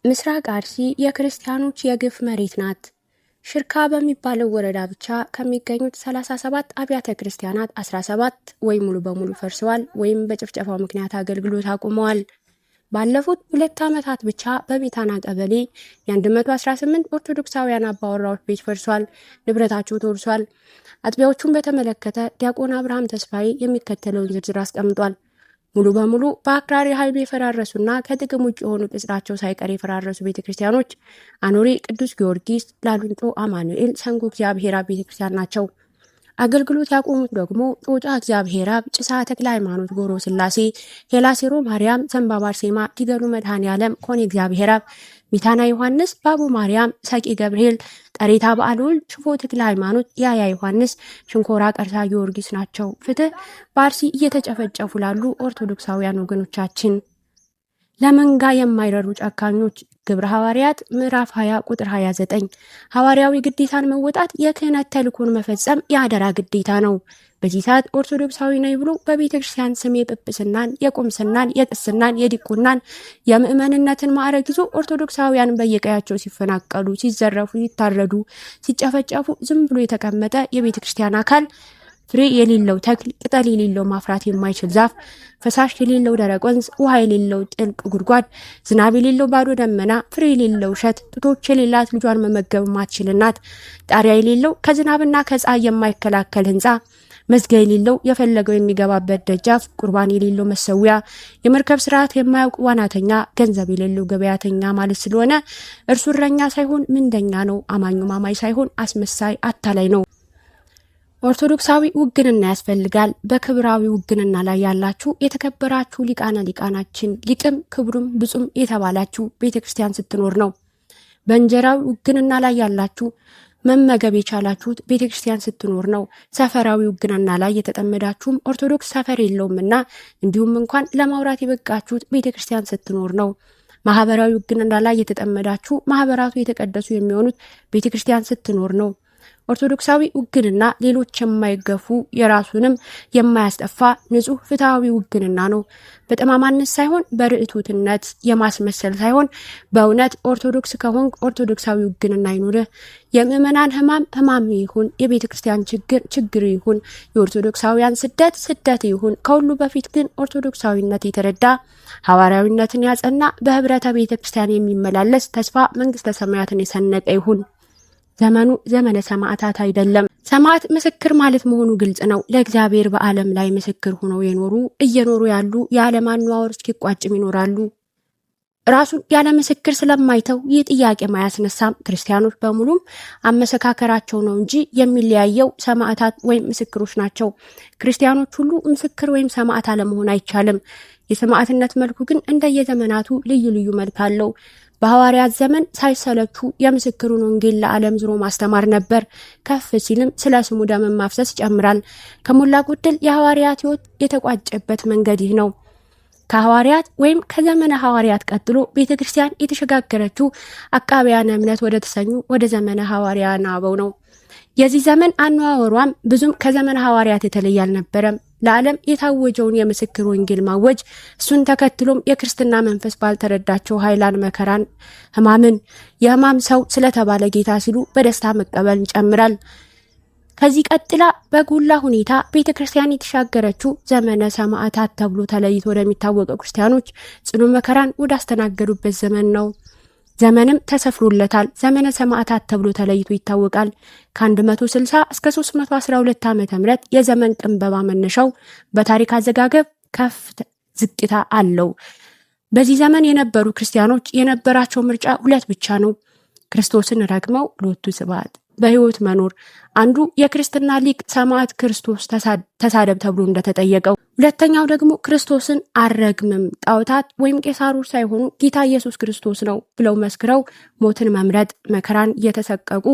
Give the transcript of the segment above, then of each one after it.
ምስራቅ አርሲ የክርስቲያኖች የግፍ መሬት ናት። ሽርካ በሚባለው ወረዳ ብቻ ከሚገኙት 37 አብያተ ክርስቲያናት 17 ወይ ሙሉ በሙሉ ፈርሰዋል ወይም በጭፍጨፋው ምክንያት አገልግሎት አቁመዋል። ባለፉት 2 ዓመታት ብቻ በቢታና ቀበሌ የ118 ኦርቶዶክሳውያን አባወራዎች ቤት ፈርሷል፣ ንብረታቸው ተወርሷል። አጥቢያዎቹን በተመለከተ ዲያቆን አብርሃም ተስፋዬ የሚከተለውን ዝርዝር አስቀምጧል። ሙሉ በሙሉ በአክራሪ ኃይሉ የፈራረሱና ከጥቅም ውጭ የሆኑ ቅጽራቸው ሳይቀር የፈራረሱ ቤተክርስቲያኖች አኖሬ ቅዱስ ጊዮርጊስ፣ ላሉንጮ አማኑኤል፣ ሰንጎ እግዚአብሔር አብ ቤተክርስቲያን ናቸው። አገልግሎት ያቆሙት ደግሞ ጮጫ እግዚአብሔር አብ፣ ጭሳ ተክለ ሃይማኖት፣ ጎሮ ስላሴ፣ ሄላሴሮ ማርያም፣ ዘንባባ አርሴማ፣ ዲገሉ መድኃኔ ዓለም፣ ኮኔ እግዚአብሔር አብ፣ ሚታና ዮሐንስ፣ ባቡ ማርያም፣ ሰቂ ገብርኤል፣ ጠሬታ በዓልወልድ፣ ሽፎ ተክለ ሃይማኖት፣ ያያ ዮሐንስ፣ ሽንኮራ ቀርሳ ጊዮርጊስ ናቸው። ፍትህ በአርሲ እየተጨፈጨፉ ላሉ ኦርቶዶክሳውያን ወገኖቻችን። ለመንጋ የማይረሩ ጨካኞች። ግብረ ሐዋርያት ምዕራፍ 20 ቁጥር 29። ሐዋርያዊ ግዴታን መወጣት የክህነት ተልእኮን መፈጸም የአደራ ግዴታ ነው። በዚህ ሰዓት ኦርቶዶክሳዊ ነኝ ብሎ በቤተ ክርስቲያን ስም የጵጵስናን፣ የቁምስናን፣ የቅስናን፣ የዲቁናን፣ የምእመንነትን ማዕረግ ይዞ ኦርቶዶክሳውያን በየቀያቸው ሲፈናቀሉ፣ ሲዘረፉ፣ ሲታረዱ፣ ሲጨፈጨፉ ዝም ብሎ የተቀመጠ የቤተ ክርስቲያን አካል ፍሬ የሌለው ተክል፣ ቅጠል የሌለው ማፍራት የማይችል ዛፍ፣ ፈሳሽ የሌለው ደረቅ ወንዝ፣ ውሃ የሌለው ጥልቅ ጉድጓድ፣ ዝናብ የሌለው ባዶ ደመና፣ ፍሬ የሌለው እሸት፣ ጡቶች የሌላት ልጇን መመገብ ማትችል እናት፣ ጣሪያ የሌለው ከዝናብና ከፀሐይ የማይከላከል ህንፃ፣ መዝጊያ የሌለው የፈለገው የሚገባበት ደጃፍ፣ ቁርባን የሌለው መሰዊያ፣ የመርከብ ስርዓት የማያውቅ ዋናተኛ፣ ገንዘብ የሌለው ገበያተኛ ማለት ስለሆነ እርሱ እረኛ ሳይሆን ምንደኛ ነው። አማኙ ማማይ ሳይሆን አስመሳይ አታላይ ነው። ኦርቶዶክሳዊ ውግንና ያስፈልጋል። በክብራዊ ውግንና ላይ ያላችሁ የተከበራችሁ ሊቃነ ሊቃናችን ሊቅም ክብሩም ብጹም የተባላችሁ ቤተክርስቲያን ስትኖር ነው። በእንጀራዊ ውግንና ላይ ያላችሁ መመገብ የቻላችሁት ቤተክርስቲያን ስትኖር ነው። ሰፈራዊ ውግንና ላይ የተጠመዳችሁም ኦርቶዶክስ ሰፈር የለውምና እንዲሁም እንኳን ለማውራት የበቃችሁት ቤተክርስቲያን ስትኖር ነው። ማህበራዊ ውግንና ላይ የተጠመዳችሁ ማህበራቱ የተቀደሱ የሚሆኑት ቤተክርስቲያን ስትኖር ነው። ኦርቶዶክሳዊ ውግንና ሌሎች የማይገፉ የራሱንም የማያስጠፋ ንጹህ ፍትሃዊ ውግንና ነው። በጠማማነት ሳይሆን በርዕቱትነት፣ የማስመሰል ሳይሆን በእውነት ኦርቶዶክስ ከሆንክ ኦርቶዶክሳዊ ውግንና ይኑርህ። የምዕመናን ህማም ይሁን፣ የቤተ ክርስቲያን ችግር ይሁን፣ የኦርቶዶክሳውያን ስደት ይሁን። ከሁሉ በፊት ግን ኦርቶዶክሳዊነት የተረዳ ሐዋርያዊነትን ያጸና በህብረተ ቤተ ክርስቲያን የሚመላለስ ተስፋ መንግስተ ሰማያትን የሰነቀ ይሁን። ዘመኑ ዘመነ ሰማዕታት አይደለም። ሰማዕት ምስክር ማለት መሆኑ ግልጽ ነው። ለእግዚአብሔር በዓለም ላይ ምስክር ሆነው እየኖሩ ያሉ የዓለም አኗኗር እስኪቋጭም ይኖራሉ። ራሱን ያለ ምስክር ስለማይተው ይህ ጥያቄ ማያስነሳም። ክርስቲያኖች በሙሉም አመሰካከራቸው ነው እንጂ የሚለያየው ሰማዕታት ወይም ምስክሮች ናቸው። ክርስቲያኖች ሁሉ ምስክር ወይም ሰማዕት አለመሆን አይቻልም። የሰማዕትነት መልኩ ግን እንደየዘመናቱ ልዩ ልዩ መልክ አለው። በሐዋርያት ዘመን ሳይሰለቹ የምስክሩን ወንጌል ለዓለም ዝሮ ማስተማር ነበር። ከፍ ሲልም ስለ ስሙ ደምን ማፍሰስ ይጨምራል። ከሞላ ጎደል የሐዋርያት ሕይወት የተቋጨበት መንገድ ይህ ነው። ከሐዋርያት ወይም ከዘመነ ሐዋርያት ቀጥሎ ቤተክርስቲያን የተሸጋገረችው አቃቢያነ እምነት ወደ ተሰኙ ወደ ዘመነ ሐዋርያነ አበው ነው። የዚህ ዘመን አነዋወሯም ብዙም ከዘመነ ሐዋርያት የተለየ አልነበረም። ለዓለም የታወጀውን የምስክር ወንጌል ማወጅ፣ እሱን ተከትሎም የክርስትና መንፈስ ባልተረዳቸው ኃይላን መከራን፣ ህማምን የህማም ሰው ስለተባለ ጌታ ሲሉ በደስታ መቀበል ይጨምራል። ከዚህ ቀጥላ በጎላ ሁኔታ ቤተ ክርስቲያን የተሻገረችው ዘመነ ሰማዕታት ተብሎ ተለይቶ ወደሚታወቀው ክርስቲያኖች ጽኑ መከራን ወዳስተናገዱበት ዘመን ነው። ዘመንም ተሰፍሮለታል። ዘመነ ሰማዕታት ተብሎ ተለይቶ ይታወቃል። ከ160 እስከ 312 ዓመተ ምህረት የዘመን ቅንበባ መነሻው በታሪክ አዘጋገብ ከፍ ዝቅታ አለው። በዚህ ዘመን የነበሩ ክርስቲያኖች የነበራቸው ምርጫ ሁለት ብቻ ነው። ክርስቶስን ረግመው ሎቱ ስብሐት በህይወት መኖር። አንዱ የክርስትና ሊቅ ሰማዕት ክርስቶስ ተሳደብ ተብሎ እንደተጠየቀው፣ ሁለተኛው ደግሞ ክርስቶስን አልረግምም፣ ጣዖታት ወይም ቄሳሮች ሳይሆኑ ጌታ ኢየሱስ ክርስቶስ ነው ብለው መስክረው ሞትን መምረጥ፣ መከራን እየተሰቀቁ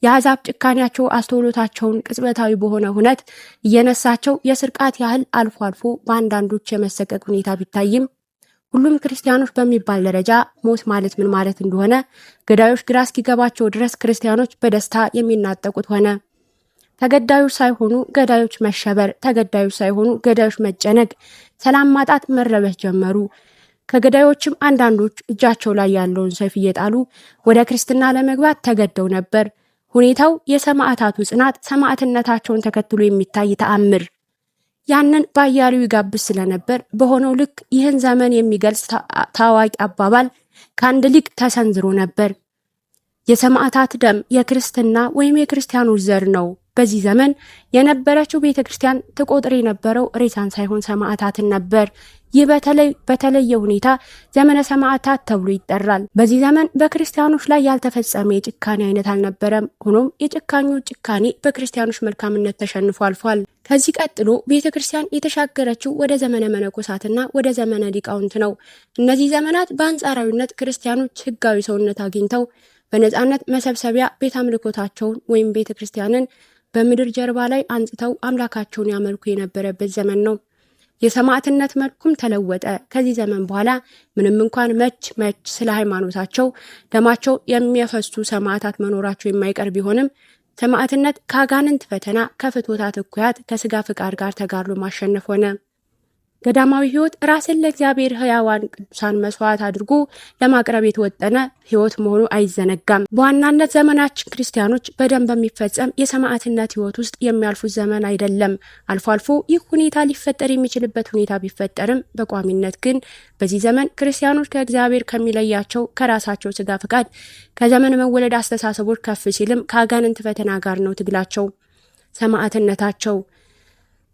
የአሕዛብ ጭካኔያቸው አስተውሎታቸውን ቅጽበታዊ በሆነ ሁነት እየነሳቸው የስርቃት ያህል አልፎ አልፎ በአንዳንዶች የመሰቀቅ ሁኔታ ቢታይም ሁሉም ክርስቲያኖች በሚባል ደረጃ ሞት ማለት ምን ማለት እንደሆነ ገዳዮች ግራ እስኪገባቸው ድረስ ክርስቲያኖች በደስታ የሚናጠቁት ሆነ። ተገዳዮች ሳይሆኑ ገዳዮች መሸበር፣ ተገዳዮች ሳይሆኑ ገዳዮች መጨነቅ፣ ሰላም ማጣት፣ መረበሽ ጀመሩ። ከገዳዮችም አንዳንዶች እጃቸው ላይ ያለውን ሰይፍ እየጣሉ ወደ ክርስትና ለመግባት ተገደው ነበር። ሁኔታው የሰማዕታቱ ጽናት፣ ሰማዕትነታቸውን ተከትሎ የሚታይ ተአምር ያንን ባያሌው ይጋብዝ ስለነበር በሆነው ልክ ይህን ዘመን የሚገልጽ ታዋቂ አባባል ከአንድ ሊቅ ተሰንዝሮ ነበር። የሰማዕታት ደም የክርስትና ወይም የክርስቲያኖች ዘር ነው። በዚህ ዘመን የነበረችው ቤተክርስቲያን ትቆጥር የነበረው ሬሳን ሳይሆን ሰማዕታትን ነበር። ይህ በተለየ ሁኔታ ዘመነ ሰማዕታት ተብሎ ይጠራል። በዚህ ዘመን በክርስቲያኖች ላይ ያልተፈጸመ የጭካኔ አይነት አልነበረም። ሆኖም የጭካኞች ጭካኔ በክርስቲያኖች መልካምነት ተሸንፎ አልፏል። ከዚህ ቀጥሎ ቤተክርስቲያን የተሻገረችው ወደ ዘመነ መነኮሳትና ወደ ዘመነ ሊቃውንት ነው። እነዚህ ዘመናት በአንጻራዊነት ክርስቲያኖች ሕጋዊ ሰውነት አግኝተው በነጻነት መሰብሰቢያ ቤተ አምልኮታቸውን ወይም ቤተክርስቲያንን በምድር ጀርባ ላይ አንጽተው አምላካቸውን ያመልኩ የነበረበት ዘመን ነው። የሰማዕትነት መልኩም ተለወጠ። ከዚህ ዘመን በኋላ ምንም እንኳን መች ስለ ሃይማኖታቸው ደማቸው የሚያፈሱ ሰማዕታት መኖራቸው የማይቀር ቢሆንም ሰማዕትነት ከአጋንንት ፈተና፣ ከፍትወታት እኩያት፣ ከስጋ ፍቃድ ጋር ተጋድሎ ማሸነፍ ሆነ። ገዳማዊ ሕይወት ራስን ለእግዚአብሔር ሕያዋን ቅዱሳን መስዋዕት አድርጎ ለማቅረብ የተወጠነ ሕይወት መሆኑ አይዘነጋም። በዋናነት ዘመናችን ክርስቲያኖች በደም በሚፈጸም የሰማዕትነት ሕይወት ውስጥ የሚያልፉት ዘመን አይደለም። አልፎ አልፎ ይህ ሁኔታ ሊፈጠር የሚችልበት ሁኔታ ቢፈጠርም በቋሚነት ግን በዚህ ዘመን ክርስቲያኖች ከእግዚአብሔር ከሚለያቸው ከራሳቸው ስጋ ፍቃድ፣ ከዘመን መወለድ አስተሳሰቦች ከፍ ሲልም ከአጋንንት ፈተና ጋር ነው ትግላቸው። ሰማዕትነታቸው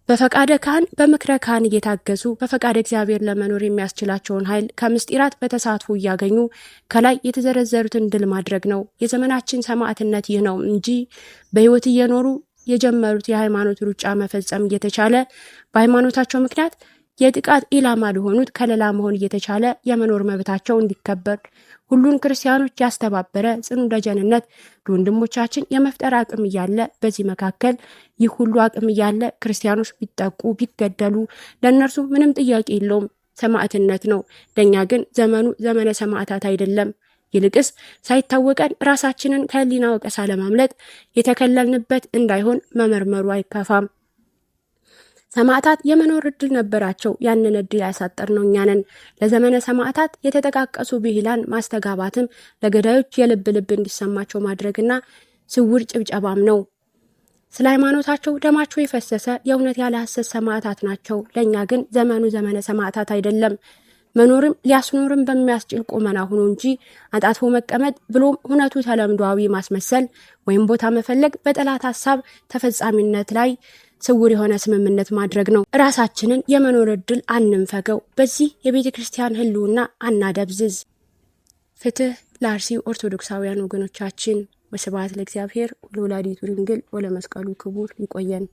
በፈቃደ ካህን በምክረ ካህን እየታገዙ በፈቃደ እግዚአብሔር ለመኖር የሚያስችላቸውን ኃይል ከምስጢራት በተሳትፎ እያገኙ ከላይ የተዘረዘሩትን ድል ማድረግ ነው። የዘመናችን ሰማዕትነት ይህ ነው እንጂ በሕይወት እየኖሩ የጀመሩት የሃይማኖት ሩጫ መፈጸም እየተቻለ በሃይማኖታቸው ምክንያት የጥቃት ኢላማ ለሆኑት ከለላ መሆን እየተቻለ የመኖር መብታቸው እንዲከበር ሁሉን ክርስቲያኖች ያስተባበረ ጽኑ ደጀንነት ለወንድሞቻችን የመፍጠር አቅም እያለ በዚህ መካከል ይህ ሁሉ አቅም እያለ ክርስቲያኖች ቢጠቁ ቢገደሉ ለእነርሱ ምንም ጥያቄ የለውም፣ ሰማዕትነት ነው። ለእኛ ግን ዘመኑ ዘመነ ሰማዕታት አይደለም። ይልቅስ ሳይታወቀን ራሳችንን ከህሊና ወቀሳ ለማምለጥ የተከለልንበት እንዳይሆን መመርመሩ አይከፋም። ሰማዕታት የመኖር እድል ነበራቸው። ያንን እድል ያሳጠርነው እኛ ነን። ለዘመነ ሰማዕታት የተጠቃቀሱ ብሂላን ማስተጋባትም ለገዳዮች የልብ እንዲሰማቸው ማድረግና ስውር ጭብጨባም ነው። ስለ ሃይማኖታቸው ደማቸው የፈሰሰ የእውነት ያለ ሐሰት ሰማዕታት ናቸው። ለእኛ ግን ዘመኑ ዘመነ ሰማዕታት አይደለም። መኖርም ሊያስኖርም በሚያስችል ቁመና ሆኖ እንጂ አጣጥፎ መቀመጥ ብሎም እውነቱ ተለምዷዊ ማስመሰል ወይም ቦታ መፈለግ በጠላት ሐሳብ ተፈጻሚነት ላይ ስውር የሆነ ስምምነት ማድረግ ነው። ራሳችንን የመኖር እድል አንንፈገው። በዚህ የቤተ ክርስቲያን ህልውና አናደብዝዝ። ፍትህ ለአርሲ ኦርቶዶክሳውያን ወገኖቻችን። ወስብሐት ለእግዚአብሔር ወለወላዲቱ ድንግል ወለመስቀሉ ክቡር። ይቆየን።